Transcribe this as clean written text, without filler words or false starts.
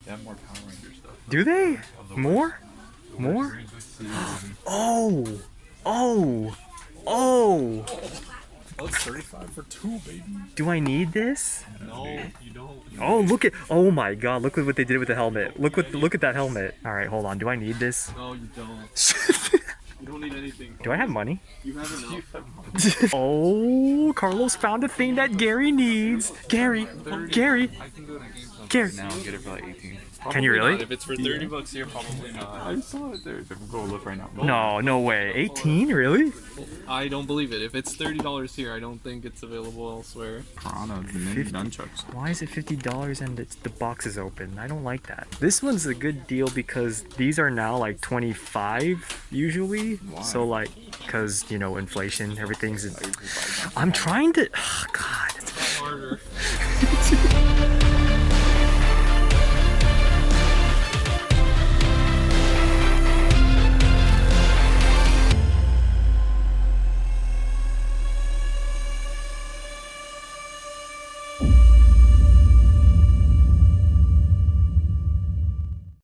They have more Power Ranger stuff. Do they? More? More? Oh! Oh! Oh! Oh, it's 35 for 2, baby. Do I need this? No, you don't. Oh, look at! Oh my God! Look at what they did with the helmet. Look at that helmet. All right, hold on. Do I need this? No, you don't. You don't need anything. Do I have money? You have enough. Oh, Carlos found a thing that Gary needs. Gary, Gary, I can go to GameStop Gary. now and get it for like 18. Can you really? Not. If it's for 30 bucks here, probably not. I saw it there. Go look right now. No, no way. 18? Really? I don't believe it. If it's $30 here, I don't think it's available elsewhere. Piranha, the mini nunchucks. Why is it $50 and the box is open? I don't like that. This one's a good deal because these are now like 25 usually. Why? So like, cause you know inflation, everything's. I'm trying to. Oh, God. Harder.